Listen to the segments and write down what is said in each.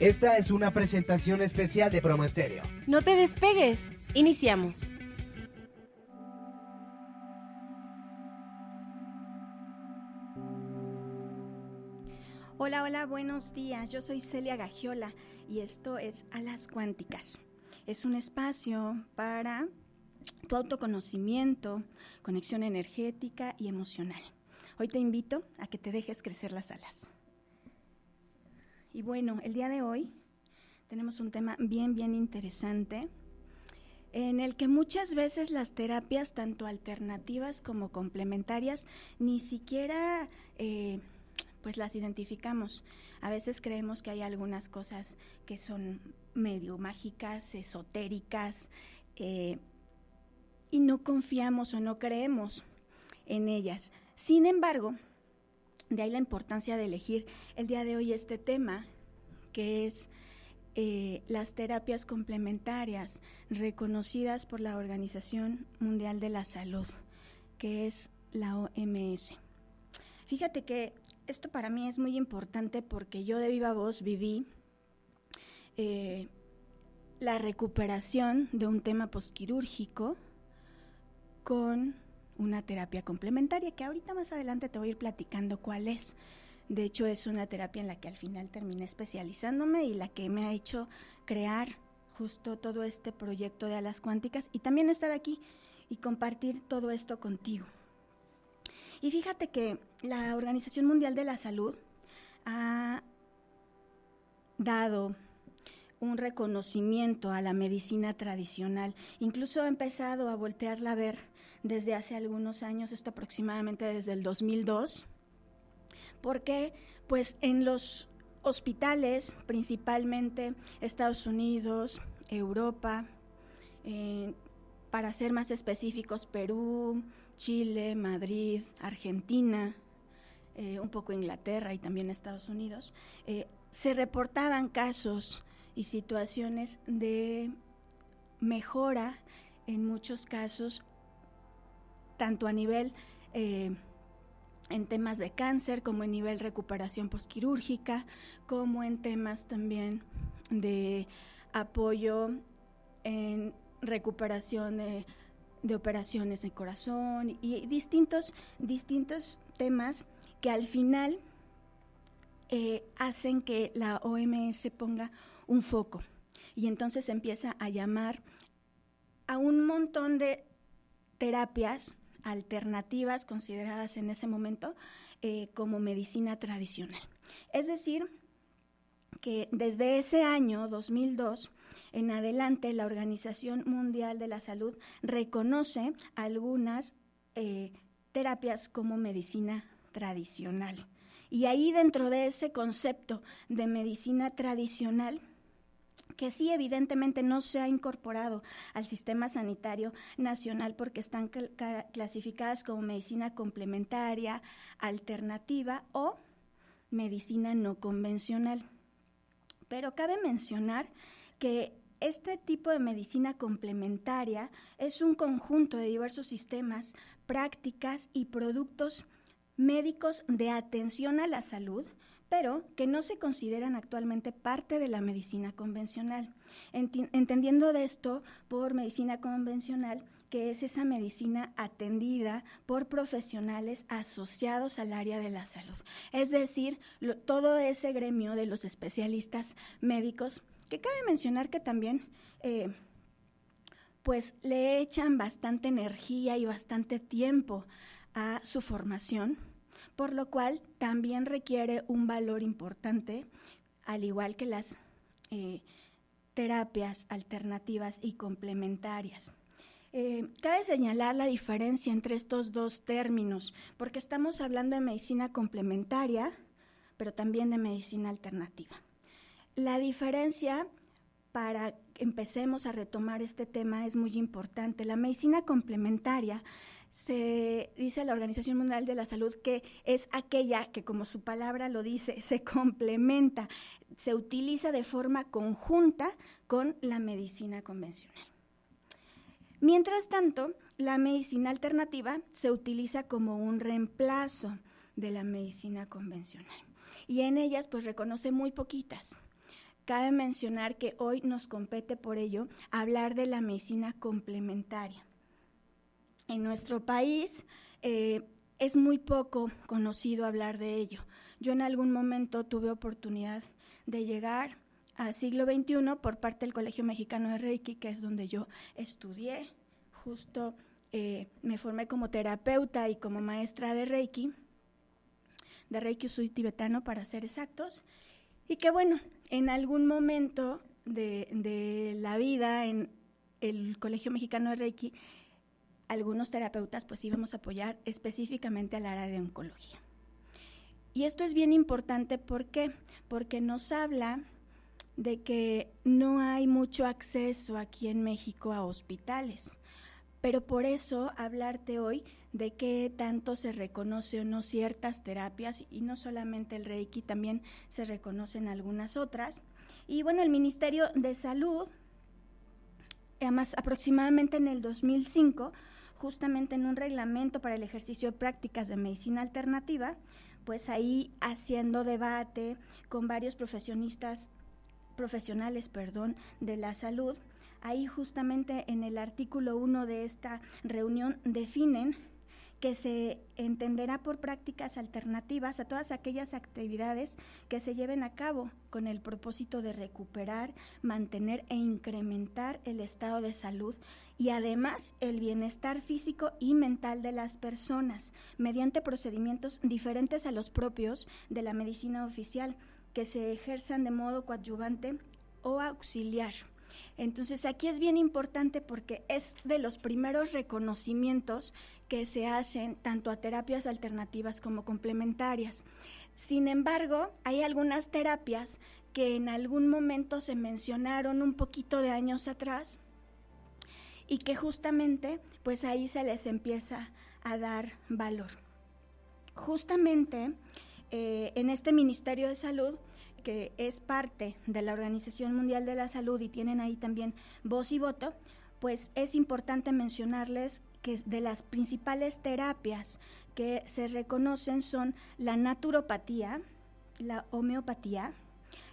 Esta es una presentación especial de Promo Estéreo. No te despegues. Iniciamos. Hola, buenos días. Yo soy Celia Gagiola y esto es Alas Cuánticas. Es un espacio para tu autoconocimiento, conexión energética y emocional. Hoy te invito a que te dejes crecer las alas. Y bueno, el día de hoy tenemos un tema bien interesante en el que muchas veces las terapias, tanto alternativas como complementarias, ni siquiera pues las identificamos. A veces creemos que hay algunas cosas que son medio mágicas, esotéricas, y no confiamos o no creemos en ellas. Sin embargo, de ahí la importancia de elegir el día de hoy este tema, que es las terapias complementarias reconocidas por la Organización Mundial de la Salud, que es la OMS. Fíjate que esto para mí es muy importante porque yo de viva voz viví la recuperación de un tema postquirúrgico con una terapia complementaria, que ahorita más adelante te voy a ir platicando cuál es. De hecho, es una terapia en la que al final terminé especializándome y la que me ha hecho crear justo todo este proyecto de Alas Cuánticas y también estar aquí y compartir todo esto contigo. Y fíjate que la Organización Mundial de la Salud ha dado un reconocimiento a la medicina tradicional, incluso ha empezado a voltearla a ver desde hace algunos años, esto aproximadamente desde el 2002, porque pues en los hospitales, principalmente Estados Unidos, Europa, para ser más específicos, Perú, Chile, Madrid, Argentina, un poco Inglaterra y también Estados Unidos, se reportaban casos y situaciones de mejora en muchos casos, tanto a nivel en temas de cáncer, como en nivel recuperación postquirúrgica, como en temas también de apoyo en recuperación de operaciones de corazón y distintos temas que al final hacen que la OMS ponga un foco y entonces empieza a llamar a un montón de terapias alternativas consideradas en ese momento como medicina tradicional. Es decir, que desde ese año 2002 en adelante la Organización Mundial de la Salud reconoce algunas terapias como medicina tradicional. Y ahí dentro de ese concepto de medicina tradicional, que sí evidentemente no se ha incorporado al sistema sanitario nacional porque están clasificadas como medicina complementaria, alternativa o medicina no convencional. Pero cabe mencionar que este tipo de medicina complementaria es un conjunto de diversos sistemas, prácticas y productos médicos de atención a la salud, pero que no se consideran actualmente parte de la medicina convencional. Entendiendo de esto por medicina convencional, que es esa medicina atendida por profesionales asociados al área de la salud. Es decir, todo ese gremio de los especialistas médicos, que cabe mencionar que también pues le echan bastante energía y bastante tiempo a su formación, por lo cual también requiere un valor importante, al igual que las terapias alternativas y complementarias. Cabe señalar la diferencia entre estos dos términos, porque estamos hablando de medicina complementaria, pero también de medicina alternativa. La diferencia, para que empecemos a retomar este tema, es muy importante. La medicina complementaria, se dice la Organización Mundial de la Salud que es aquella que, como su palabra lo dice, se complementa, se utiliza de forma conjunta con la medicina convencional. Mientras tanto, la medicina alternativa se utiliza como un reemplazo de la medicina convencional y en ellas pues reconoce muy poquitas cabe mencionar que hoy nos compete por ello hablar de la medicina complementaria. En nuestro país es muy poco conocido hablar de ello. Yo en algún momento tuve oportunidad de llegar al siglo XXI por parte del Colegio Mexicano de Reiki, que es donde yo estudié, justo me formé como terapeuta y como maestra de Reiki Usui tibetano para ser exactos, y que bueno, en algún momento de la vida en el Colegio Mexicano de Reiki, algunos terapeutas pues íbamos a apoyar específicamente al área de oncología. Y esto es bien importante, ¿por qué? Porque nos habla de que no hay mucho acceso aquí en México a hospitales, pero por eso hablarte hoy de qué tanto se reconoce o no ciertas terapias, y no solamente el Reiki, también se reconocen algunas otras. Y bueno, el Ministerio de Salud, además aproximadamente en el 2005, justamente en un reglamento para el ejercicio de prácticas de medicina alternativa, pues ahí haciendo debate con varios profesionales de la salud, ahí justamente en el artículo 1 de esta reunión definen que se entenderá por prácticas alternativas a todas aquellas actividades que se lleven a cabo con el propósito de recuperar, mantener e incrementar el estado de salud y además el bienestar físico y mental de las personas mediante procedimientos diferentes a los propios de la medicina oficial, que se ejerzan de modo coadyuvante o auxiliar. Entonces aquí es bien importante porque es de los primeros reconocimientos que se hacen tanto a terapias alternativas como complementarias. Sin embargo, hay algunas terapias que en algún momento se mencionaron un poquito de años atrás y que justamente pues ahí se les empieza a dar valor. Justamente en este Ministerio de Salud, que es parte de la Organización Mundial de la Salud y tienen ahí también voz y voto, pues es importante mencionarles que de las principales terapias que se reconocen son la naturopatía, la homeopatía,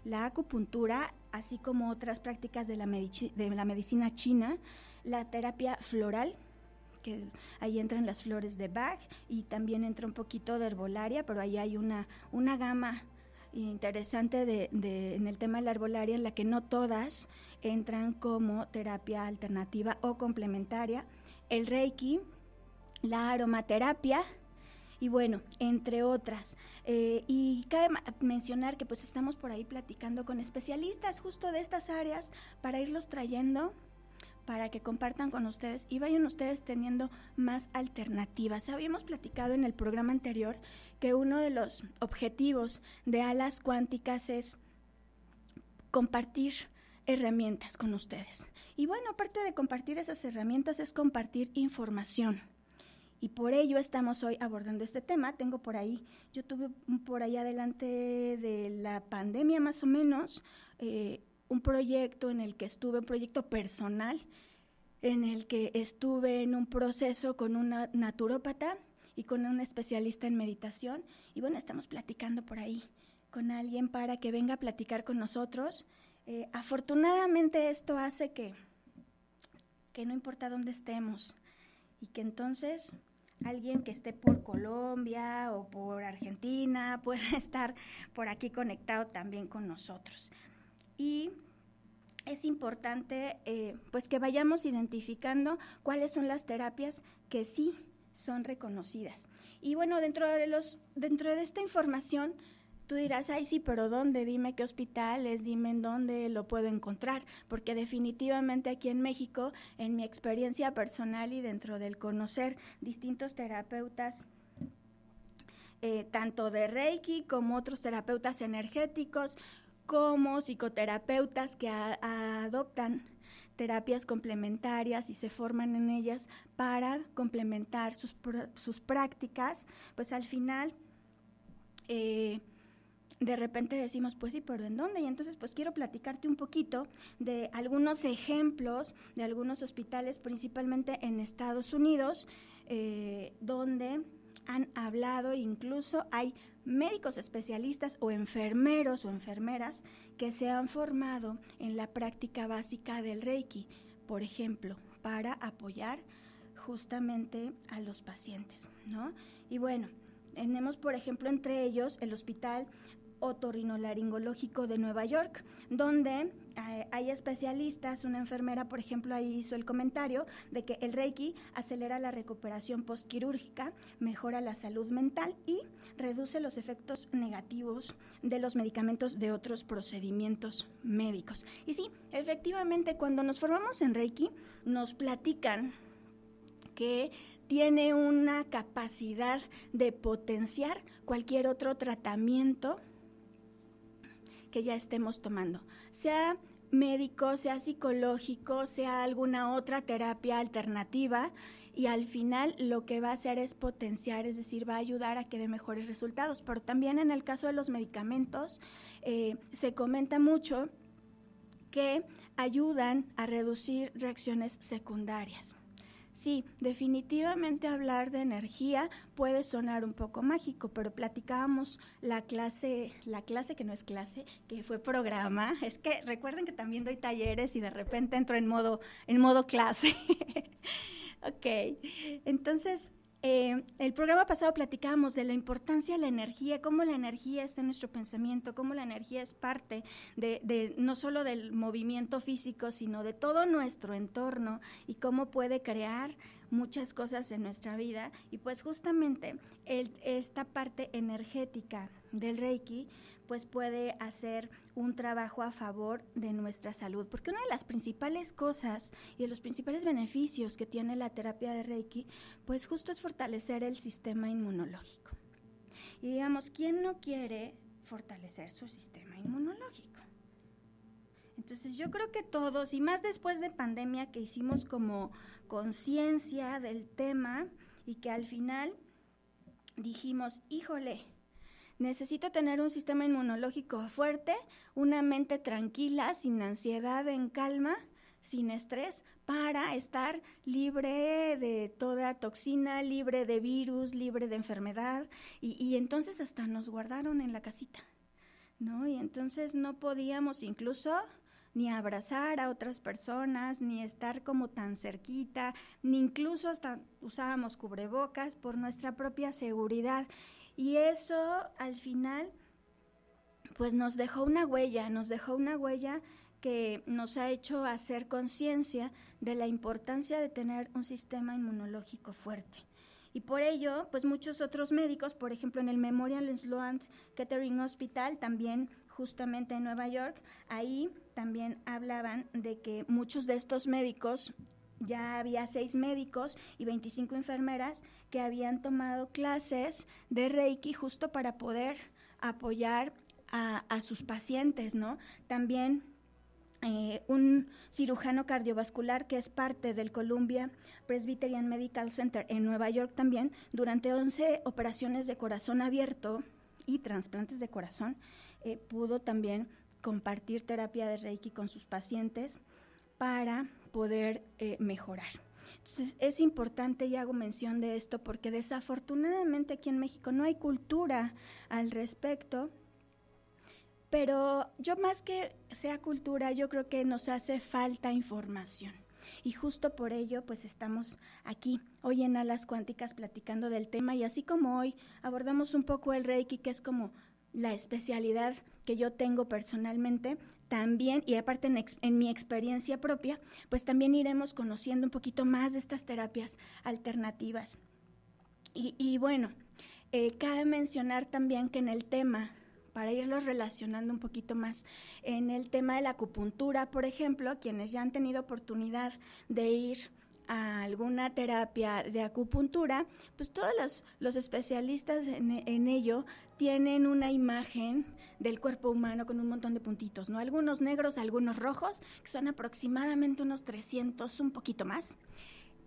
la acupuntura, así como otras prácticas de la medicina china, la terapia floral, que ahí entran las flores de Bach y también entra un poquito de herbolaria, pero ahí hay una gama interesante en el tema de la herbolaria, en la que no todas entran como terapia alternativa o complementaria, el Reiki, la aromaterapia y bueno, entre otras. Y cabe mencionar que pues estamos por ahí platicando con especialistas justo de estas áreas para irlos trayendo, para que compartan con ustedes y vayan ustedes teniendo más alternativas. Habíamos platicado en el programa anterior que uno de los objetivos de Alas Cuánticas es compartir herramientas con ustedes. Y bueno, aparte de compartir esas herramientas, es compartir información. Y por ello estamos hoy abordando este tema. Yo tuve por ahí adelante de la pandemia más o menos, un proyecto en el que estuve, un proyecto personal, en el que estuve en un proceso con una naturópata y con un especialista en meditación. Y bueno, estamos platicando por ahí con alguien para que venga a platicar con nosotros. Afortunadamente esto hace que no importa dónde estemos y que entonces alguien que esté por Colombia o por Argentina pueda estar por aquí conectado también con nosotros. Y es importante pues que vayamos identificando cuáles son las terapias que sí son reconocidas. Y bueno, dentro de esta información, tú dirás, ay sí, pero ¿dónde? Dime qué hospitales, dime en dónde lo puedo encontrar, porque definitivamente aquí en México, en mi experiencia personal y dentro del conocer distintos terapeutas, tanto de Reiki como otros terapeutas energéticos, como psicoterapeutas que adoptan terapias complementarias y se forman en ellas para complementar sus prácticas, pues al final de repente decimos, pues sí, pero ¿en dónde? Y entonces pues quiero platicarte un poquito de algunos ejemplos de algunos hospitales, principalmente en Estados Unidos, donde han hablado, incluso hay médicos especialistas o enfermeros o enfermeras que se han formado en la práctica básica del Reiki, por ejemplo, para apoyar justamente a los pacientes, ¿no? Y bueno, tenemos, por ejemplo, entre ellos el Hospital Otorrinolaringológico de Nueva York, donde hay especialistas. Una enfermera, por ejemplo, ahí hizo el comentario de que el Reiki acelera la recuperación postquirúrgica, mejora la salud mental y reduce los efectos negativos de los medicamentos de otros procedimientos médicos. Y sí, efectivamente, cuando nos formamos en Reiki, nos platican que tiene una capacidad de potenciar cualquier otro tratamiento que ya estemos tomando, sea médico, sea psicológico, sea alguna otra terapia alternativa, y al final lo que va a hacer es potenciar, es decir, va a ayudar a que dé mejores resultados. Pero también en el caso de los medicamentos se comenta mucho que ayudan a reducir reacciones secundarias. Sí, definitivamente hablar de energía puede sonar un poco mágico, pero platicábamos la clase que no es clase, que fue programa. Es que recuerden que también doy talleres y de repente entro en modo clase. Ok, entonces el programa pasado platicábamos de la importancia de la energía, cómo la energía está en nuestro pensamiento, cómo la energía es parte de no solo del movimiento físico, sino de todo nuestro entorno y cómo puede crear muchas cosas en nuestra vida. Y pues justamente esta parte energética del Reiki pues puede hacer un trabajo a favor de nuestra salud, porque una de las principales cosas y de los principales beneficios que tiene la terapia de Reiki pues justo es fortalecer el sistema inmunológico. Y digamos, ¿quién no quiere fortalecer su sistema inmunológico? Entonces yo creo que todos, y más después de pandemia, que hicimos como conciencia del tema y que al final dijimos, híjole, necesito tener un sistema inmunológico fuerte, una mente tranquila, sin ansiedad, en calma, sin estrés, para estar libre de toda toxina, libre de virus, libre de enfermedad. Y entonces hasta nos guardaron en la casita, ¿no? Y entonces no podíamos incluso ni abrazar a otras personas, ni estar como tan cerquita, ni incluso hasta usábamos cubrebocas por nuestra propia seguridad. Y eso al final pues nos dejó una huella que nos ha hecho hacer conciencia de la importancia de tener un sistema inmunológico fuerte. Y por ello, pues muchos otros médicos, por ejemplo en el Memorial Sloan Kettering Hospital, también justamente en Nueva York, ahí también hablaban de que muchos de estos médicos, ya había 6 médicos y 25 enfermeras que habían tomado clases de Reiki justo para poder apoyar a sus pacientes, ¿no? También un cirujano cardiovascular que es parte del Columbia Presbyterian Medical Center en Nueva York también, durante 11 operaciones de corazón abierto y trasplantes de corazón, pudo también compartir terapia de Reiki con sus pacientes para poder mejorar. Entonces es importante, y hago mención de esto, porque desafortunadamente aquí en México no hay cultura al respecto, pero yo más que sea cultura, yo creo que nos hace falta información. Y justo por ello, pues estamos aquí hoy en Alas Cuánticas platicando del tema, y así como hoy abordamos un poco el Reiki, que es como la especialidad que yo tengo personalmente, también, y aparte en mi experiencia propia, pues también iremos conociendo un poquito más de estas terapias alternativas. Y bueno, cabe mencionar también que en el tema, para irlos relacionando un poquito más, en el tema de la acupuntura, por ejemplo, quienes ya han tenido oportunidad de ir a alguna terapia de acupuntura, pues todos los especialistas en ello tienen una imagen del cuerpo humano con un montón de puntitos, ¿no? Algunos negros, algunos rojos, que son aproximadamente unos 300, un poquito más,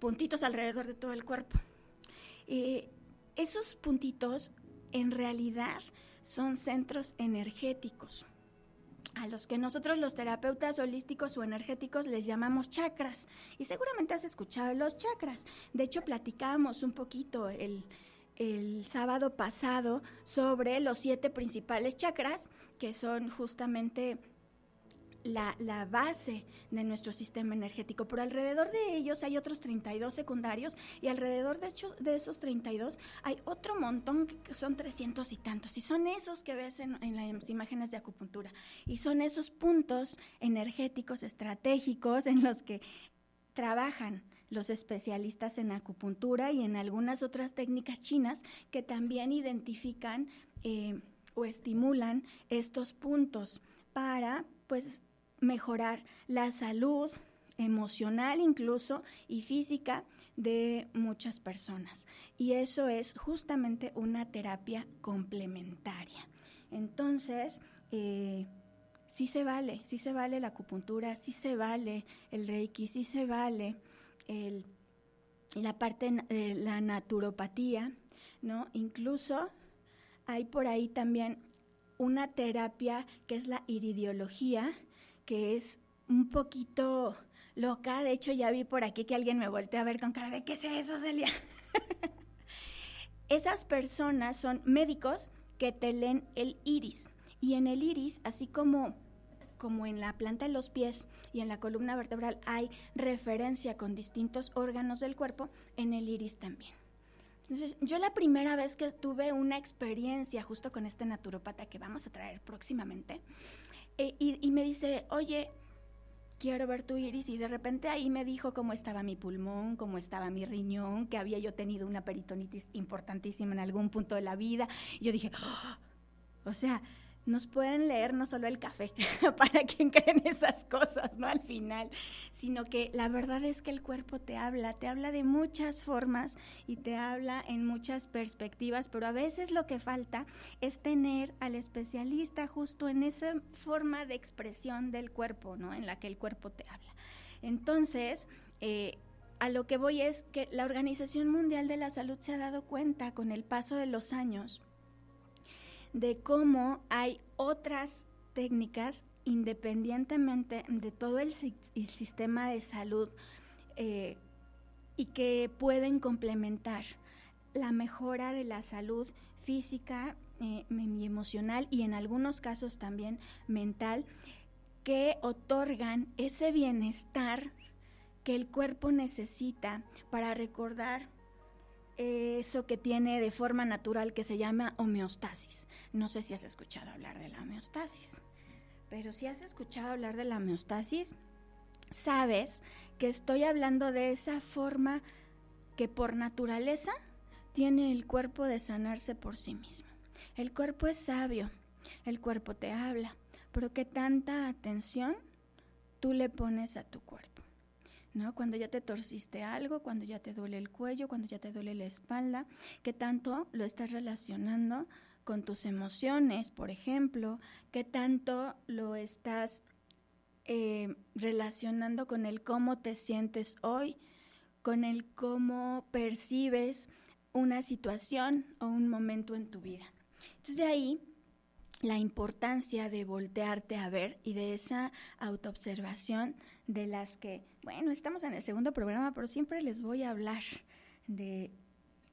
puntitos alrededor de todo el cuerpo. Esos puntitos en realidad son centros energéticos, a los que nosotros los terapeutas holísticos o energéticos les llamamos chakras. Y seguramente has escuchado los chakras. De hecho, platicábamos un poquito el sábado pasado sobre los 7 principales chakras, que son justamente la base de nuestro sistema energético. Por alrededor de ellos hay otros 32 secundarios, y alrededor de esos 32 hay otro montón que son 300 y tantos, y son esos que ves en las imágenes de acupuntura, y son esos puntos energéticos estratégicos en los que trabajan los especialistas en acupuntura y en algunas otras técnicas chinas que también identifican o estimulan estos puntos para, pues, mejorar la salud emocional incluso y física de muchas personas. Y eso es justamente una terapia complementaria. Entonces, sí se vale la acupuntura, sí se vale el reiki, sí se vale la parte de la naturopatía, ¿no? Incluso hay por ahí también una terapia que es la iridiología, que es un poquito loca. De hecho, ya vi por aquí que alguien me voltea a ver con cara de ¿qué es eso, Celia? Esas personas son médicos que te leen el iris. Y en el iris, así como en la planta de los pies y en la columna vertebral hay referencia con distintos órganos del cuerpo, en el iris también. Entonces, yo la primera vez que tuve una experiencia justo con este naturópata que vamos a traer próximamente, y me dice, oye, quiero ver tu iris, y de repente ahí me dijo cómo estaba mi pulmón, cómo estaba mi riñón, que había yo tenido una peritonitis importantísima en algún punto de la vida, y yo dije, o sea, nos pueden leer no solo el café, para quien cree en esas cosas, ¿no? Al final, sino que la verdad es que el cuerpo te habla de muchas formas y te habla en muchas perspectivas, pero a veces lo que falta es tener al especialista justo en esa forma de expresión del cuerpo, ¿no? En la que el cuerpo te habla. Entonces, a lo que voy es que la Organización Mundial de la Salud se ha dado cuenta con el paso de los años de cómo hay otras técnicas independientemente de todo el sistema de salud y que pueden complementar la mejora de la salud física y emocional, y en algunos casos también mental, que otorgan ese bienestar que el cuerpo necesita para recordar eso que tiene de forma natural que se llama homeostasis. No sé si has escuchado hablar de la homeostasis, pero si has escuchado hablar de la homeostasis, sabes que estoy hablando de esa forma que por naturaleza tiene el cuerpo de sanarse por sí mismo. El cuerpo es sabio, el cuerpo te habla, pero ¿qué tanta atención tú le pones a tu cuerpo? ¿No? Cuando ya te torciste algo, cuando ya te duele el cuello, cuando ya te duele la espalda, ¿qué tanto lo estás relacionando con tus emociones, por ejemplo? ¿Qué tanto lo estás relacionando con el cómo te sientes hoy, con el cómo percibes una situación o un momento en tu vida? Entonces, de ahí la importancia de voltearte a ver y de esa autoobservación de las que, bueno, estamos en el segundo programa, pero siempre les voy a hablar de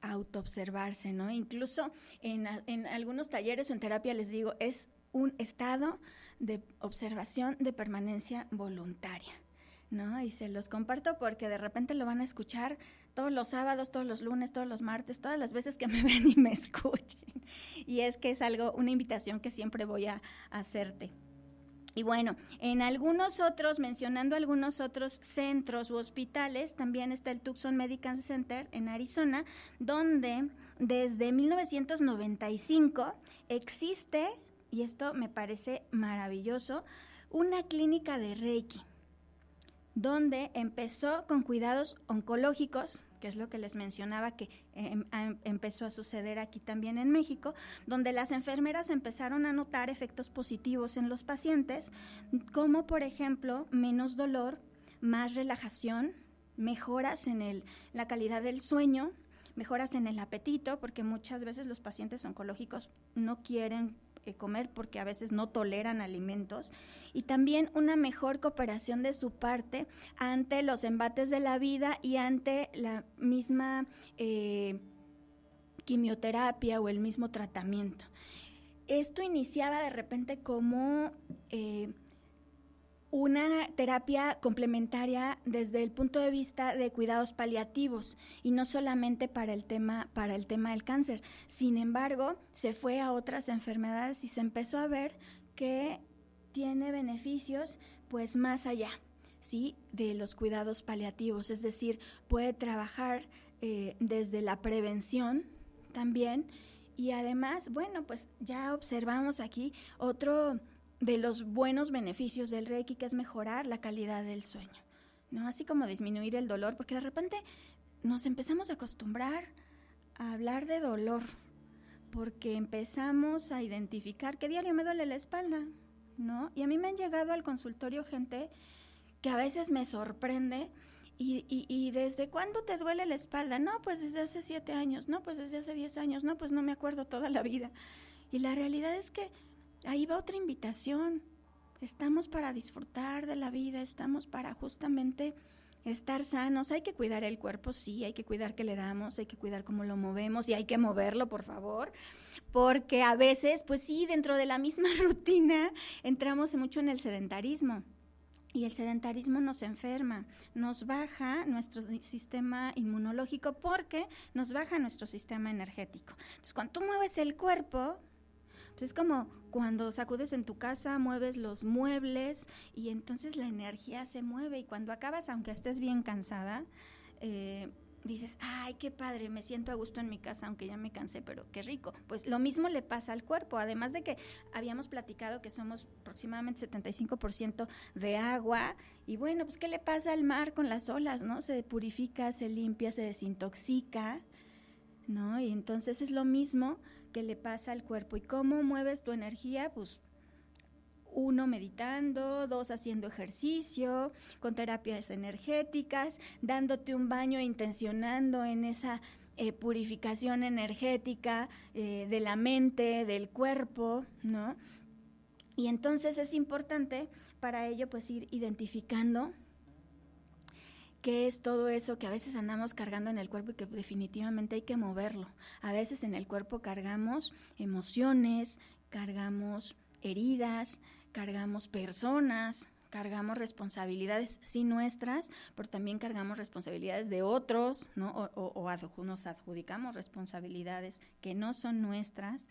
autoobservarse, ¿no? Incluso en algunos talleres o en terapia les digo, es un estado de observación de permanencia voluntaria, ¿no? Y se los comparto porque de repente lo van a escuchar todos los sábados, todos los lunes, todos los martes, todas las veces que me ven y me escuchen. Y es que es una invitación que siempre voy a hacerte. Y bueno, mencionando algunos otros centros u hospitales, también está el Tucson Medical Center en Arizona, donde desde 1995 existe, y esto me parece maravilloso, una clínica de Reiki, donde empezó con cuidados oncológicos, que es lo que les mencionaba que empezó a suceder aquí también en México, donde las enfermeras empezaron a notar efectos positivos en los pacientes, como por ejemplo menos dolor, más relajación, mejoras en la calidad del sueño, mejoras en el apetito, porque muchas veces los pacientes oncológicos no quieren comer porque a veces no toleran alimentos, y también una mejor cooperación de su parte ante los embates de la vida y ante la misma quimioterapia o el mismo tratamiento. Esto iniciaba de repente como una terapia complementaria desde el punto de vista de cuidados paliativos y no solamente para el tema del cáncer. Sin embargo, se fue a otras enfermedades y se empezó a ver que tiene beneficios pues más allá, ¿sí?, de los cuidados paliativos, es decir, puede trabajar desde la prevención también. Y además, bueno, pues ya observamos aquí otro de los buenos beneficios del Reiki, que es mejorar la calidad del sueño, ¿no? Así como disminuir el dolor, porque de repente nos empezamos a acostumbrar a hablar de dolor, porque empezamos a identificar que diario me duele la espalda, ¿no? Y a mí me han llegado al consultorio gente que a veces me sorprende. ¿Y desde cuándo te duele la espalda? No, pues desde hace 7 años, no, pues desde hace 10 años, no, pues no me acuerdo toda la vida. Y la realidad es que ahí va otra invitación. Estamos para disfrutar de la vida, estamos para justamente estar sanos. Hay que cuidar el cuerpo, sí, hay que cuidar qué le damos, hay que cuidar cómo lo movemos y hay que moverlo, por favor, porque a veces, pues sí, dentro de la misma rutina entramos mucho en el sedentarismo. Y el sedentarismo nos enferma, nos baja nuestro sistema inmunológico porque nos baja nuestro sistema energético. Entonces, cuando tú mueves el cuerpo, pues es como cuando sacudes en tu casa, mueves los muebles y entonces la energía se mueve. Y cuando acabas, aunque estés bien cansada, dices, ay, qué padre, me siento a gusto en mi casa, aunque ya me cansé, pero qué rico. Pues lo mismo le pasa al cuerpo, además de que habíamos platicado que somos aproximadamente 75% de agua, y bueno, pues ¿qué le pasa al mar con las olas, no? Se purifica, se limpia, se desintoxica, ¿no? Y entonces es lo mismo que le pasa al cuerpo. ¿Y cómo mueves tu energía? Pues 1, meditando, 2, haciendo ejercicio, con terapias energéticas, dándote un baño e intencionando en esa purificación energética de la mente, del cuerpo, ¿no? Y entonces es importante para ello pues ir identificando qué es todo eso que a veces andamos cargando en el cuerpo y que definitivamente hay que moverlo. A veces en el cuerpo cargamos emociones, cargamos heridas, cargamos personas, cargamos responsabilidades, sí nuestras, pero también cargamos responsabilidades de otros, ¿no? O nos adjudicamos responsabilidades que no son nuestras,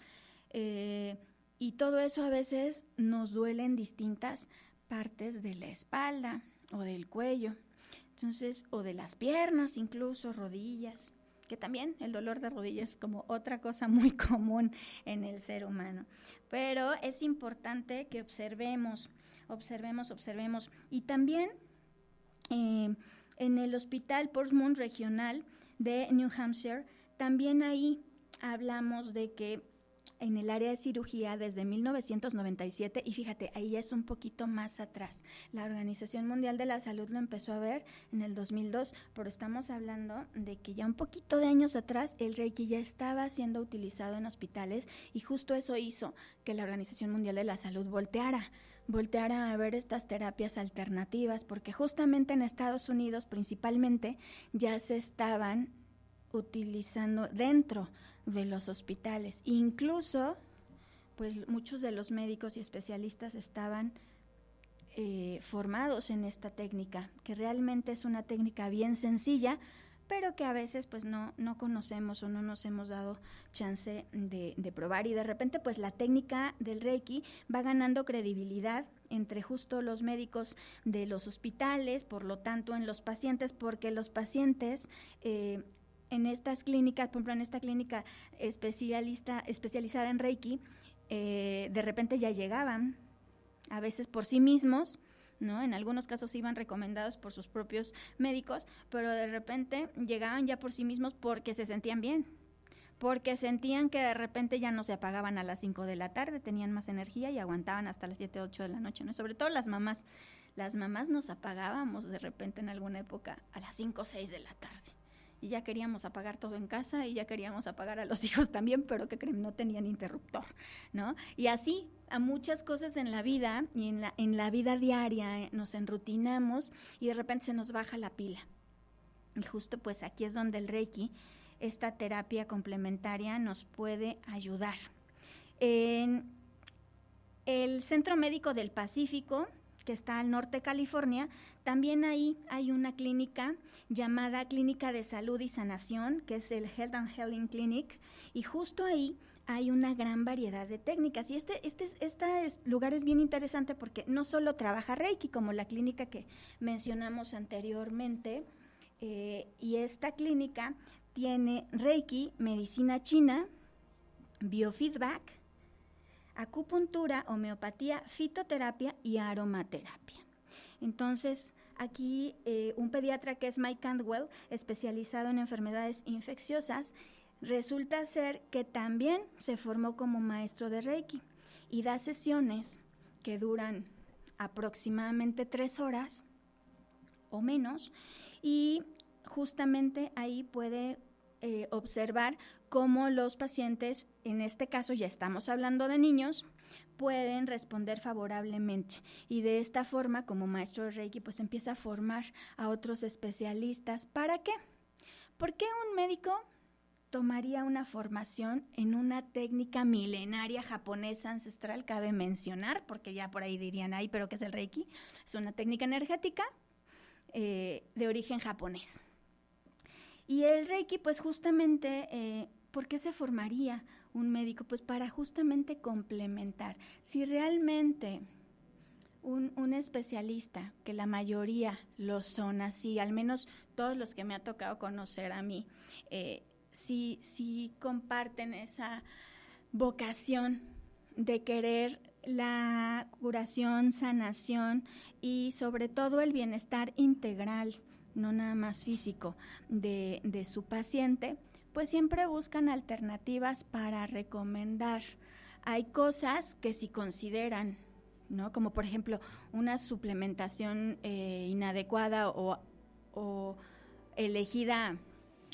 y todo eso a veces nos duele en distintas partes de la espalda o del cuello, entonces, o de las piernas, incluso rodillas, que también el dolor de rodillas es como otra cosa muy común en el ser humano. Pero es importante que observemos. Y también en el Hospital Portsmouth Regional de New Hampshire, también ahí hablamos de que en el área de cirugía desde 1997, y fíjate, ahí ya es un poquito más atrás. La Organización Mundial de la Salud lo empezó a ver en el 2002, pero estamos hablando de que ya un poquito de años atrás el Reiki ya estaba siendo utilizado en hospitales, y justo eso hizo que la Organización Mundial de la Salud volteara a ver estas terapias alternativas, porque justamente en Estados Unidos principalmente ya se estaban utilizando dentro de los hospitales. Incluso, pues muchos de los médicos y especialistas estaban formados en esta técnica, que realmente es una técnica bien sencilla, pero que a veces pues no conocemos o no nos hemos dado chance de probar, y de repente pues la técnica del Reiki va ganando credibilidad entre justo los médicos de los hospitales, por lo tanto en los pacientes, porque los pacientes en estas clínicas, por ejemplo en esta clínica especializada en Reiki, de repente ya llegaban, a veces por sí mismos, ¿no? En algunos casos iban recomendados por sus propios médicos, pero de repente llegaban ya por sí mismos porque se sentían bien, porque sentían que de repente ya no se apagaban a las 5 de la tarde, tenían más energía y aguantaban hasta las 7, 8 de la noche, ¿no? Sobre todo las mamás nos apagábamos de repente en alguna época a las 5 o 6 de la tarde. Y ya queríamos apagar todo en casa y ya queríamos apagar a los hijos también, pero ¿qué creen? No tenían interruptor, ¿no? Y así a muchas cosas en la vida y en la vida diaria nos enrutinamos y de repente se nos baja la pila. Y justo pues aquí es donde el Reiki esta terapia complementaria nos puede ayudar. En el Centro Médico del Pacífico, que está al norte de California, también ahí hay una clínica llamada Clínica de Salud y Sanación, que es el Health and Healing Clinic, y justo ahí hay una gran variedad de técnicas. Y este lugar es bien interesante porque no solo trabaja Reiki, como la clínica que mencionamos anteriormente, y esta clínica tiene Reiki, medicina china, biofeedback, acupuntura, homeopatía, fitoterapia y aromaterapia. Entonces, aquí un pediatra que es Mike Cantwell, especializado en enfermedades infecciosas, resulta ser que también se formó como maestro de Reiki y da sesiones que duran aproximadamente 3 horas o menos, y justamente ahí puede observar cómo los pacientes, en este caso ya estamos hablando de niños, pueden responder favorablemente, y de esta forma, como maestro de Reiki, pues empieza a formar a otros especialistas. ¿Para qué? ¿Por qué un médico tomaría una formación en una técnica milenaria japonesa ancestral? Cabe mencionar, porque ya por ahí dirían, ay, ¿pero qué es el Reiki? Es una técnica energética de origen japonés. Y el Reiki, pues justamente, ¿por qué se formaría un médico? Pues para justamente complementar. Si realmente un especialista, que la mayoría lo son así, al menos todos los que me ha tocado conocer a mí, sí comparten esa vocación de querer la curación, sanación y sobre todo el bienestar integral, no nada más físico, de su paciente, pues siempre buscan alternativas para recomendar. Hay cosas que si consideran, ¿no? Como por ejemplo una suplementación inadecuada o elegida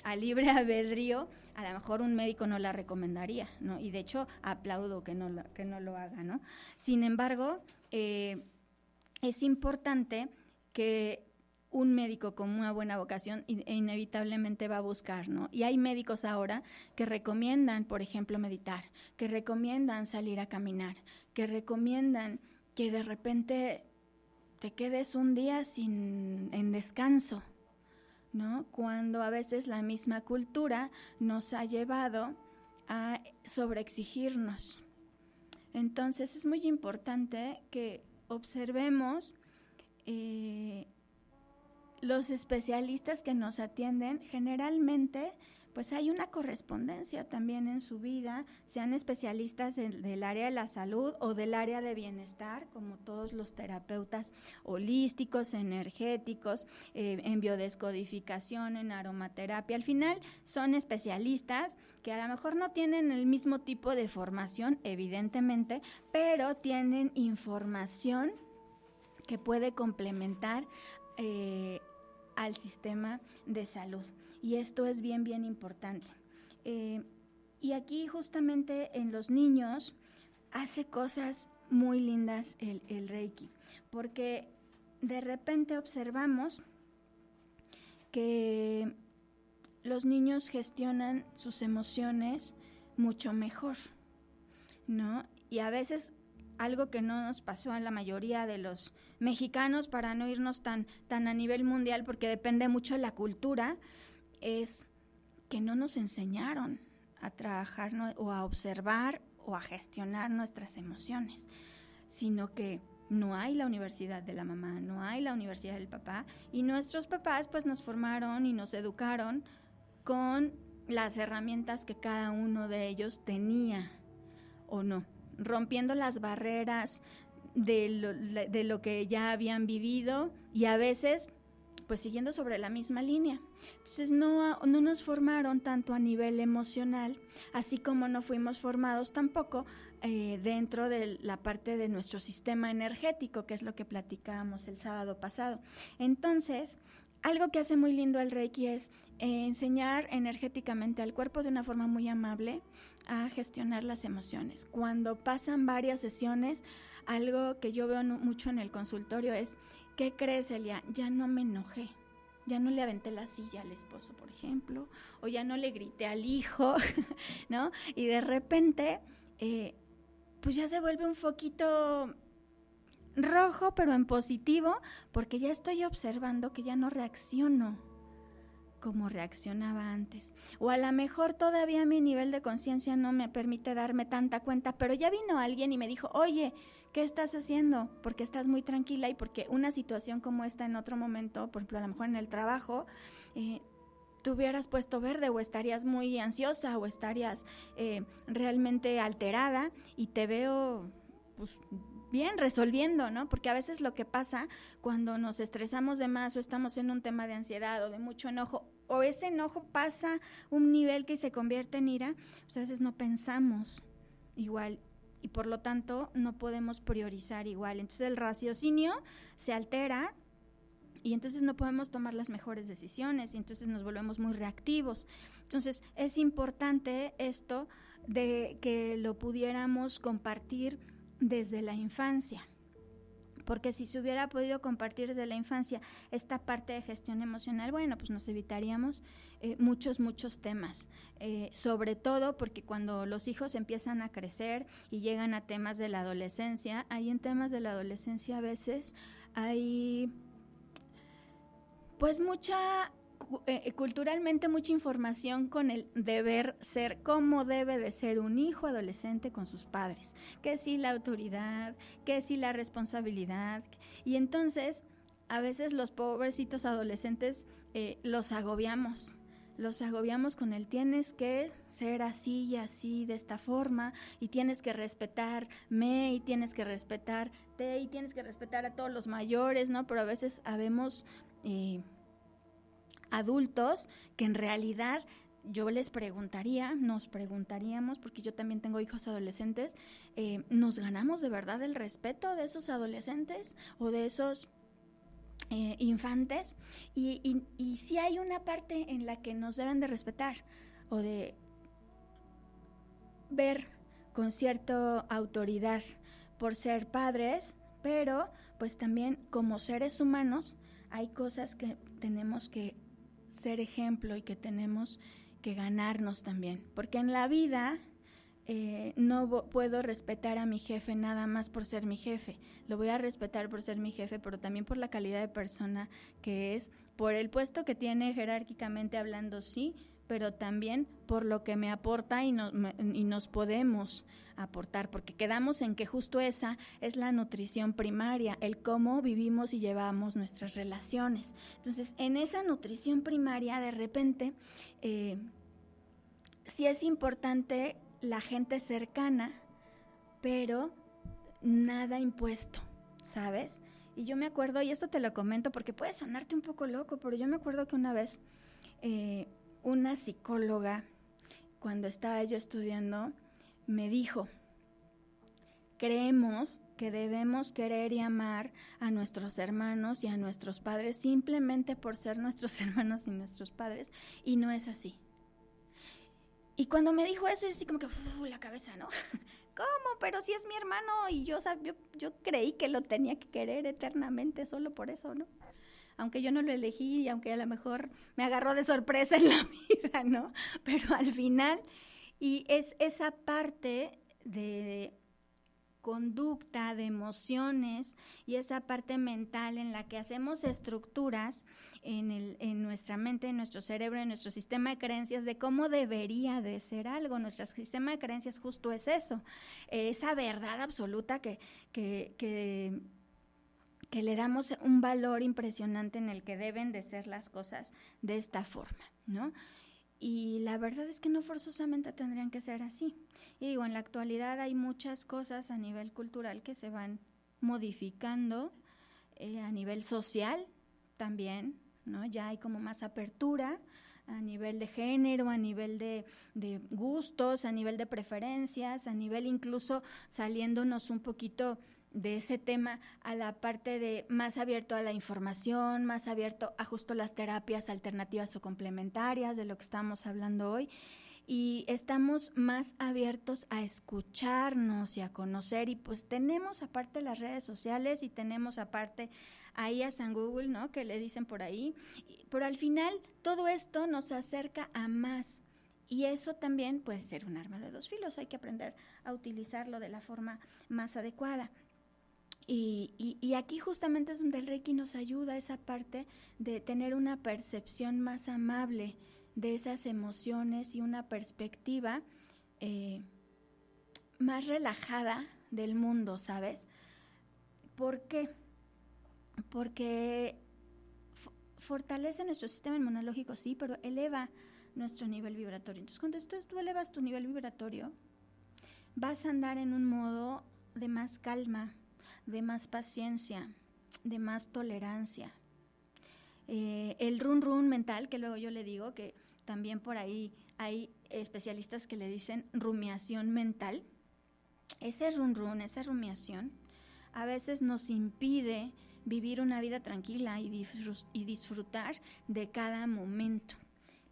a libre albedrío, a lo mejor un médico no la recomendaría, ¿no? Y de hecho aplaudo que no lo haga, ¿no? Sin embargo, es importante que un médico con una buena vocación inevitablemente va a buscar, ¿no? Y hay médicos ahora que recomiendan, por ejemplo, meditar, que recomiendan salir a caminar, que recomiendan que de repente te quedes un día en descanso, ¿no? Cuando a veces la misma cultura nos ha llevado a sobreexigirnos. Entonces es muy importante que observemos los especialistas que nos atienden. Generalmente pues hay una correspondencia también en su vida, sean especialistas del área de la salud o del área de bienestar, como todos los terapeutas holísticos, energéticos, en biodescodificación, en aromaterapia. Al final son especialistas que a lo mejor no tienen el mismo tipo de formación, evidentemente, pero tienen información que puede complementar al sistema de salud. Y esto es bien, bien importante. Y aquí justamente en los niños hace cosas muy lindas el Reiki, porque de repente observamos que los niños gestionan sus emociones mucho mejor, ¿no? Y a veces algo que no nos pasó a la mayoría de los mexicanos, para no irnos tan a nivel mundial, porque depende mucho de la cultura, es que no nos enseñaron a trabajar, ¿no? O a observar o a gestionar nuestras emociones, sino que no hay la universidad de la mamá, no hay la universidad del papá, y nuestros papás pues nos formaron y nos educaron con las herramientas que cada uno de ellos tenía o no, rompiendo las barreras de lo que ya habían vivido y a veces pues siguiendo sobre la misma línea. Entonces no nos formaron tanto a nivel emocional, así como no fuimos formados tampoco dentro de la parte de nuestro sistema energético, que es lo que platicábamos el sábado pasado. Entonces, algo que hace muy lindo el Reiki es enseñar energéticamente al cuerpo de una forma muy amable a gestionar las emociones. Cuando pasan varias sesiones, algo que yo veo mucho en el consultorio es: ¿qué crees, Elia? Ya no me enojé. ya no le aventé la silla al esposo, por ejemplo, o ya no le grité al hijo, ¿no? Y de repente, pues ya se vuelve un foquito rojo, pero en positivo, porque ya estoy observando que ya no reacciono como reaccionaba antes. O a lo mejor todavía mi nivel de conciencia no me permite darme tanta cuenta, pero ya vino alguien y me dijo, oye, ¿qué estás haciendo? Porque estás muy tranquila y porque una situación como esta en otro momento, por ejemplo, a lo mejor en el trabajo, te hubieras puesto verde o estarías muy ansiosa o estarías realmente alterada y te veo pues bien resolviendo, ¿no? Porque a veces lo que pasa cuando nos estresamos de más o estamos en un tema de ansiedad o de mucho enojo, o ese enojo pasa un nivel que se convierte en ira, pues a veces no pensamos igual y por lo tanto no podemos priorizar igual. Entonces el raciocinio se altera y entonces no podemos tomar las mejores decisiones y entonces nos volvemos muy reactivos. Entonces es importante esto de que lo pudiéramos compartir desde la infancia, porque si se hubiera podido compartir desde la infancia esta parte de gestión emocional, bueno, pues nos evitaríamos muchos temas, sobre todo porque cuando los hijos empiezan a crecer y llegan a temas de la adolescencia, ahí en temas de la adolescencia a veces hay pues culturalmente mucha información con el deber ser, cómo debe de ser un hijo adolescente con sus padres, que si la autoridad, que si la responsabilidad, y entonces a veces los pobrecitos adolescentes los agobiamos con el tienes que ser así y así, de esta forma, y tienes que respetarme, y tienes que respetarte, y tienes que respetar a todos los mayores, ¿no? Pero a veces habemos adultos que en realidad nos preguntaríamos, porque yo también tengo hijos adolescentes, ¿nos ganamos de verdad el respeto de esos adolescentes o de esos infantes? Y sí hay una parte en la que nos deben de respetar o de ver con cierta autoridad por ser padres, pero pues también como seres humanos hay cosas que tenemos que ser ejemplo y que tenemos que ganarnos también, porque en la vida no puedo respetar a mi jefe nada más por ser mi jefe, lo voy a respetar por ser mi jefe, pero también por la calidad de persona que es, por el puesto que tiene jerárquicamente hablando, sí, pero también por lo que me aporta y nos podemos aportar, porque quedamos en que justo esa es la nutrición primaria, el cómo vivimos y llevamos nuestras relaciones. Entonces, en esa nutrición primaria, de repente, sí es importante la gente cercana, pero nada impuesto, ¿sabes? Y yo me acuerdo, y esto te lo comento porque puede sonarte un poco loco, pero yo me acuerdo que una vez una psicóloga, cuando estaba yo estudiando, me dijo, creemos que debemos querer y amar a nuestros hermanos y a nuestros padres simplemente por ser nuestros hermanos y nuestros padres, y no es así. Y cuando me dijo eso, yo así como que la cabeza, ¿no? ¿Cómo? Pero si es mi hermano y yo creí que lo tenía que querer eternamente solo por eso, ¿no? Aunque yo no lo elegí y aunque a lo mejor me agarró de sorpresa en la vida, ¿no? Pero al final, y es esa parte de conducta, de emociones y esa parte mental en la que hacemos estructuras en nuestra mente, en nuestro cerebro, en nuestro sistema de creencias de cómo debería de ser algo. Nuestro sistema de creencias justo es eso, esa verdad absoluta que le damos un valor impresionante en el que deben de ser las cosas de esta forma, ¿no? Y la verdad es que no forzosamente tendrían que ser así. Y digo, en la actualidad hay muchas cosas a nivel cultural que se van modificando, a nivel social también, ¿no? Ya hay como más apertura a nivel de género, a nivel de gustos, a nivel de preferencias, a nivel incluso saliéndonos un poquito de ese tema a la parte de más abierto a la información, más abierto a justo las terapias alternativas o complementarias de lo que estamos hablando hoy. y estamos más abiertos a escucharnos y a conocer, y pues tenemos aparte las redes sociales y tenemos aparte ahí a San Google, ¿no?, que le dicen por ahí, pero al final todo esto nos acerca a más, y eso también puede ser un arma de dos filos, hay que aprender a utilizarlo de la forma más adecuada. Y aquí justamente es donde el Reiki nos ayuda, esa parte de tener una percepción más amable de esas emociones y una perspectiva más relajada del mundo, ¿sabes? ¿Por qué? Porque fortalece nuestro sistema inmunológico, sí, pero eleva nuestro nivel vibratorio. Entonces, cuando tú elevas tu nivel vibratorio, vas a andar en un modo de más calma, de más paciencia, de más tolerancia. El run run mental, que luego yo le digo, que también por ahí hay especialistas que le dicen rumiación mental, ese run run, esa rumiación, a veces nos impide vivir una vida tranquila y disfrutar de cada momento,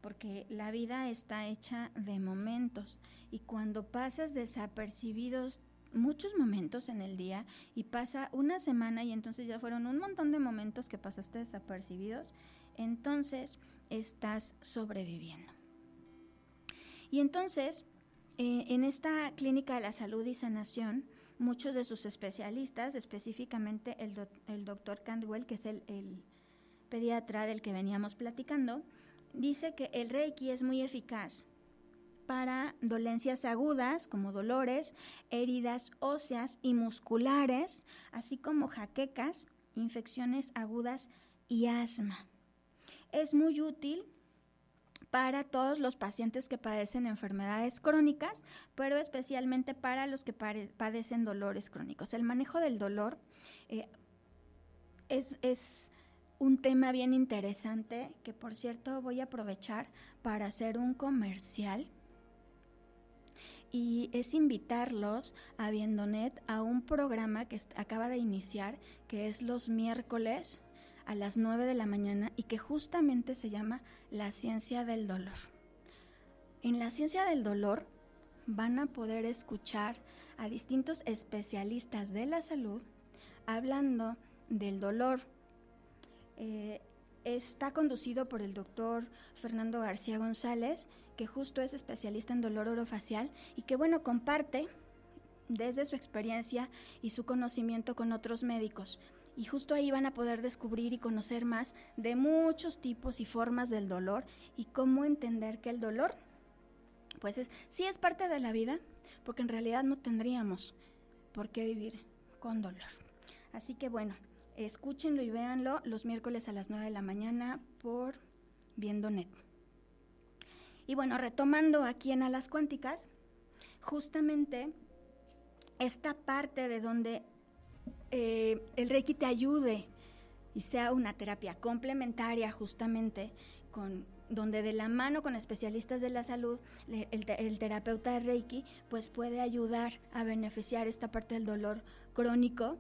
porque la vida está hecha de momentos, y cuando pasas desapercibidos muchos momentos en el día y pasa una semana y entonces ya fueron un montón de momentos que pasaste desapercibidos, entonces estás sobreviviendo. Y entonces, en esta clínica de la salud y sanación, muchos de sus especialistas, específicamente el doctor Cantwell, que es el pediatra del que veníamos platicando, dice que el Reiki es muy eficaz para dolencias agudas como dolores, heridas óseas y musculares, así como jaquecas, infecciones agudas y asma. Es muy útil para todos los pacientes que padecen enfermedades crónicas, pero especialmente para los que padecen dolores crónicos. El manejo del dolor es un tema bien interesante, que por cierto voy a aprovechar para hacer un comercial, y es invitarlos a Viendonet a un programa que acaba de iniciar, que es los miércoles a las 9 de la mañana y que justamente se llama La Ciencia del Dolor. En La Ciencia del Dolor van a poder escuchar a distintos especialistas de la salud hablando del dolor. Está conducido por el doctor Fernando García González, que justo es especialista en dolor orofacial y que, bueno, comparte desde su experiencia y su conocimiento con otros médicos. Y justo ahí van a poder descubrir y conocer más de muchos tipos y formas del dolor y cómo entender que el dolor, pues sí es parte de la vida, porque en realidad no tendríamos por qué vivir con dolor. Así que, bueno, escúchenlo y véanlo los miércoles a las 9 de la mañana por Viendonet. Y bueno, retomando aquí en Alas Cuánticas, justamente esta parte de donde el Reiki te ayude y sea una terapia complementaria, justamente donde de la mano con especialistas de la salud, el terapeuta de Reiki pues puede ayudar a beneficiar esta parte del dolor crónico.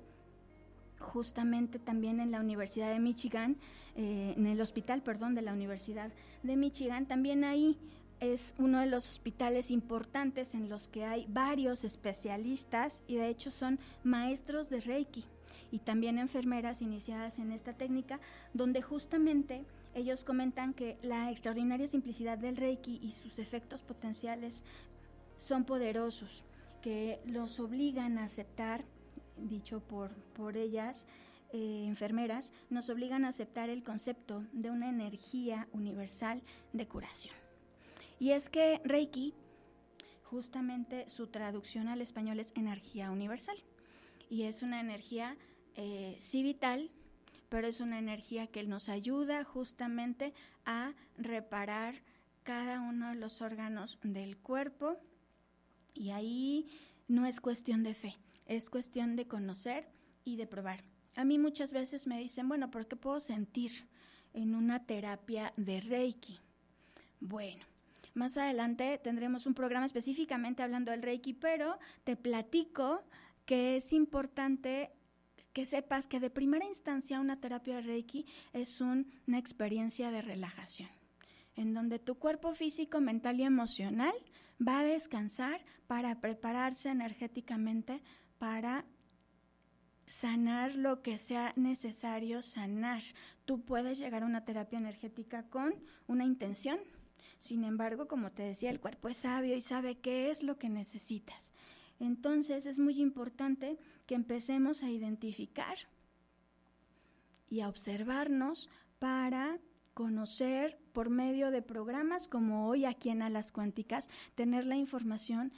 Justamente también en la Universidad de Michigan, en el hospital, de la Universidad de Michigan, también ahí es uno de los hospitales importantes en los que hay varios especialistas y de hecho son maestros de Reiki y también enfermeras iniciadas en esta técnica, donde justamente ellos comentan que la extraordinaria simplicidad del Reiki y sus efectos potenciales son poderosos, que los obligan a aceptar, dicho por ellas, enfermeras, nos obligan a aceptar el concepto de una energía universal de curación. Y es que Reiki, justamente su traducción al español es energía universal, y es una energía sí vital, pero es una energía que nos ayuda justamente a reparar cada uno de los órganos del cuerpo, y ahí no es cuestión de fe, es cuestión de conocer y de probar. A mí muchas veces me dicen, bueno, ¿por qué puedo sentir en una terapia de Reiki? Bueno, más adelante tendremos un programa específicamente hablando del Reiki, pero te platico que es importante que sepas que de primera instancia una terapia de Reiki es una experiencia de relajación. en donde tu cuerpo físico, mental y emocional va a descansar para prepararse energéticamente para sanar lo que sea necesario sanar. Tú puedes llegar a una terapia energética con una intención. Sin embargo, como te decía, el cuerpo es sabio y sabe qué es lo que necesitas. Entonces, es muy importante que empecemos a identificar y a observarnos para conocer por medio de programas como hoy aquí en Alas Cuánticas, tener la información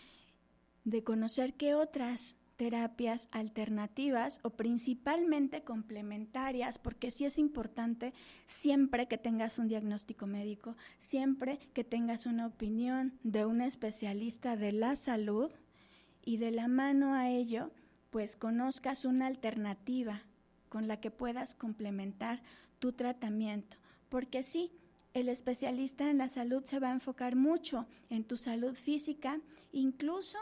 de conocer qué otras terapias alternativas o principalmente complementarias, porque sí es importante siempre que tengas un diagnóstico médico, siempre que tengas una opinión de un especialista de la salud y de la mano a ello, pues conozcas una alternativa con la que puedas complementar tu tratamiento, porque sí, el especialista en la salud se va a enfocar mucho en tu salud física, incluso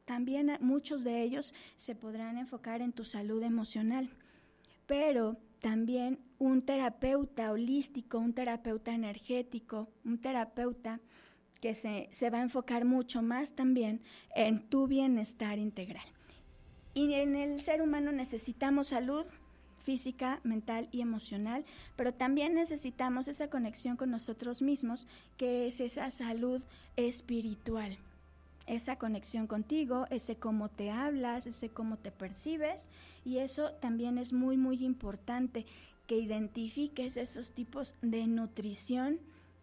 también muchos de ellos se podrán enfocar en tu salud emocional, pero también un terapeuta holístico, un terapeuta energético, un terapeuta que se va a enfocar mucho más también en tu bienestar integral. Y en el ser humano necesitamos salud física, mental y emocional, pero también necesitamos esa conexión con nosotros mismos, que es esa salud espiritual. Esa conexión contigo, ese cómo te hablas, ese cómo te percibes, y eso también es muy, muy importante, que identifiques esos tipos de nutrición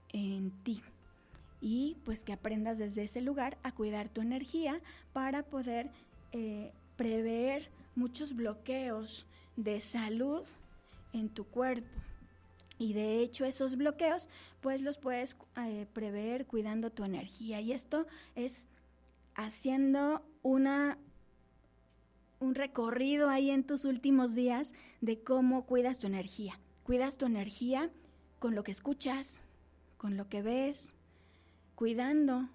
en ti y pues que aprendas desde ese lugar a cuidar tu energía para poder prever muchos bloqueos de salud en tu cuerpo. Y de hecho esos bloqueos pues los puedes prever cuidando tu energía, y esto es haciendo un recorrido ahí en tus últimos días de cómo cuidas tu energía. Cuidas tu energía con lo que escuchas, con lo que ves, cuidando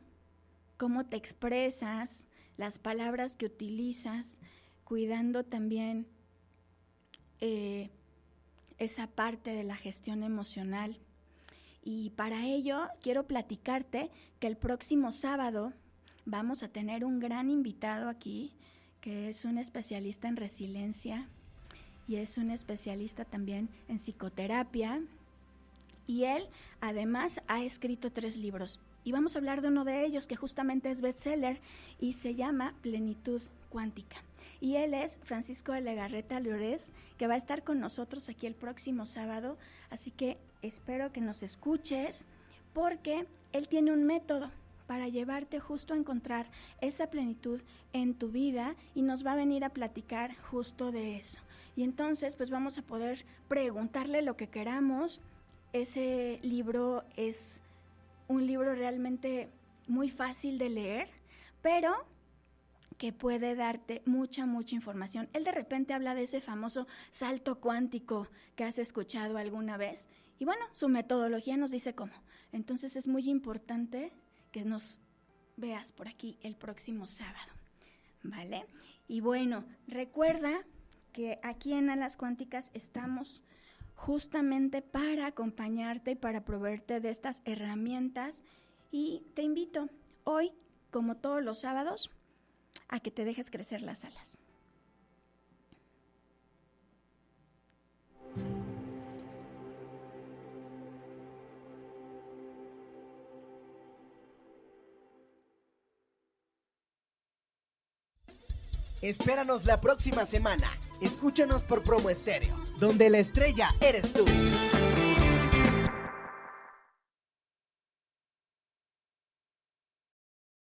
cómo te expresas, las palabras que utilizas, cuidando también esa parte de la gestión emocional. Y para ello quiero platicarte que el próximo sábado vamos a tener un gran invitado aquí, que es un especialista en resiliencia y es un especialista también en psicoterapia, y él además ha escrito 3 libros, y vamos a hablar de uno de ellos que justamente es bestseller y se llama Plenitud Cuántica. Y él es Francisco de Legarreta Llorés, que va a estar con nosotros aquí el próximo sábado, así que espero que nos escuches, porque él tiene un método para llevarte justo a encontrar esa plenitud en tu vida, y nos va a venir a platicar justo de eso. Y entonces pues vamos a poder preguntarle lo que queramos. Ese libro es un libro realmente muy fácil de leer, pero que puede darte mucha información. Él de repente habla de ese famoso salto cuántico que has escuchado alguna vez, y bueno, su metodología nos dice cómo. Entonces es muy importante que nos veas por aquí el próximo sábado, ¿vale? Y bueno, recuerda que aquí en Alas Cuánticas estamos justamente para acompañarte y para proveerte de estas herramientas, y te invito hoy, como todos los sábados, a que te dejes crecer las alas. Espéranos la próxima semana. Escúchanos por Promo Estéreo, donde la estrella eres tú.